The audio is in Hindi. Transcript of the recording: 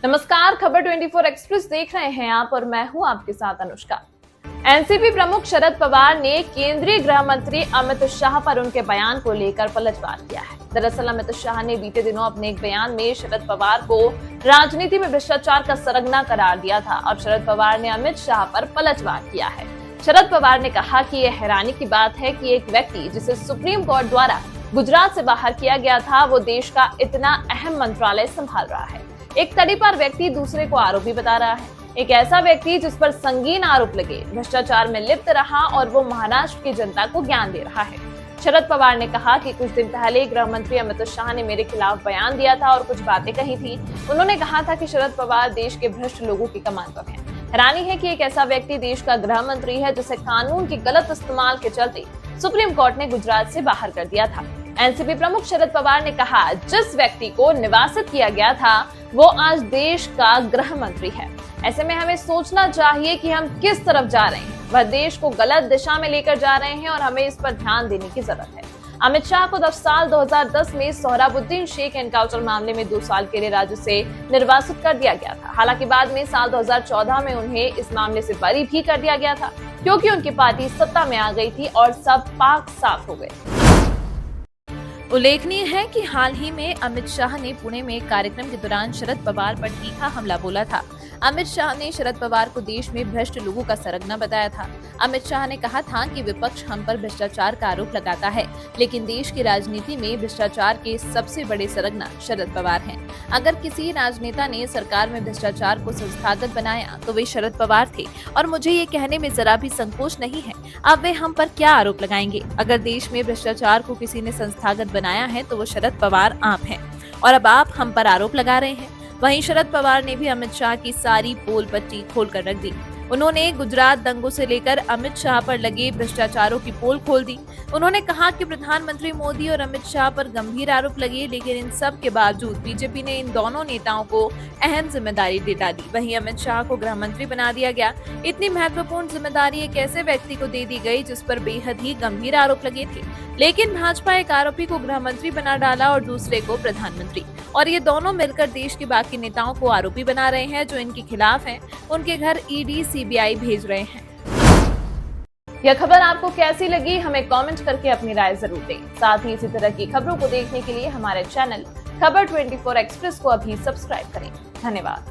नमस्कार, खबर 24 एक्सप्रेस देख रहे हैं आप और मैं हूं आपके साथ अनुष्का। एनसीपी प्रमुख शरद पवार ने केंद्रीय गृह मंत्री अमित शाह पर उनके बयान को लेकर पलटवार किया है। दरअसल अमित शाह ने बीते दिनों अपने एक बयान में शरद पवार को राजनीति में भ्रष्टाचार का सरगना करार दिया था। अब शरद पवार ने अमित शाह पर पलटवार किया है। शरद पवार ने कहा कि यह हैरानी की बात है कि एक व्यक्ति जिसे सुप्रीम कोर्ट द्वारा गुजरात से बाहर किया गया था, वो देश का इतना अहम मंत्रालय संभाल रहा है। एक तड़ीपार व्यक्ति दूसरे को आरोपी बता रहा है। एक ऐसा व्यक्ति जिस पर संगीन आरोप लगे, भ्रष्टाचार में लिप्त रहा और वो महाराष्ट्र की जनता को ज्ञान दे रहा है। शरद पवार ने कहा कि कुछ दिन पहले गृह मंत्री अमित शाह ने मेरे खिलाफ बयान दिया था और कुछ बातें कही थी। उन्होंने कहा था कि शरद पवार देश के भ्रष्ट लोगों की कमान पर हैं। हैरानी है कि एक ऐसा व्यक्ति देश का गृह मंत्री है जिसे कानून के गलत इस्तेमाल के चलते सुप्रीम कोर्ट ने गुजरात से बाहर कर दिया था। एनसीपी प्रमुख शरद पवार ने कहा, जिस व्यक्ति को निवासित किया गया था वो आज देश का गृह मंत्री है। ऐसे में हमें सोचना चाहिए कि हम किस तरफ जा रहे हैं। वह देश को गलत दिशा में लेकर जा रहे हैं और हमें इस पर ध्यान देने की जरूरत है। अमित शाह को साल 2010 में सोहराबुद्दीन शेख एनकाउंटर मामले में 2 साल के लिए राज्य से निर्वासित कर दिया गया था। हालांकि बाद में साल 2014 में उन्हें इस मामले से बरी भी कर दिया गया था, क्योंकि उनकी पार्टी सत्ता में आ गई थी और सब पाक साफ हो गए। उल्लेखनीय है कि हाल ही में अमित शाह ने पुणे में एक कार्यक्रम के दौरान शरद पवार पर तीखा हमला बोला था। अमित शाह ने शरद पवार को देश में भ्रष्ट लोगों का सरगना बताया था। अमित शाह ने कहा था कि विपक्ष हम पर भ्रष्टाचार का आरोप लगाता है, लेकिन देश की राजनीति में भ्रष्टाचार के सबसे बड़े सरगना शरद पवार हैं। अगर किसी राजनेता ने सरकार में भ्रष्टाचार को संस्थागत बनाया तो वे शरद पवार थे, और मुझे ये कहने में जरा भी संकोच नहीं है। अब वे हम पर क्या आरोप लगाएंगे? अगर देश में भ्रष्टाचार को किसी ने संस्थागत बनाया है तो वो शरद पवार आप हैं, और अब आप हम पर आरोप लगा रहे हैं। वहीं शरद पवार ने भी अमित शाह की सारी पोल पट्टी खोलकर रख दी। उन्होंने गुजरात दंगों से लेकर अमित शाह पर लगे भ्रष्टाचारों की पोल खोल दी। उन्होंने कहा कि प्रधानमंत्री मोदी और अमित शाह पर गंभीर आरोप लगे, लेकिन इन सब के बावजूद बीजेपी ने इन दोनों नेताओं को अहम जिम्मेदारी दे डाली। वहीं अमित शाह को गृह मंत्री बना दिया गया। इतनी महत्वपूर्ण जिम्मेदारी एक ऐसे व्यक्ति को दे दी गई जिस पर बेहद ही गंभीर आरोप लगे थे, लेकिन भाजपा एक आरोपी को गृह मंत्री बना डाला और दूसरे को प्रधानमंत्री, और ये दोनों मिलकर देश के बाकी नेताओं को आरोपी बना रहे हैं। जो इनके खिलाफ हैं, उनके घर ईडी सीबीआई भेज रहे हैं। यह खबर आपको कैसी लगी, हमें कमेंट करके अपनी राय जरूर दें। साथ ही इसी तरह की खबरों को देखने के लिए हमारे चैनल खबर 24 एक्सप्रेस को अभी सब्सक्राइब करें। धन्यवाद।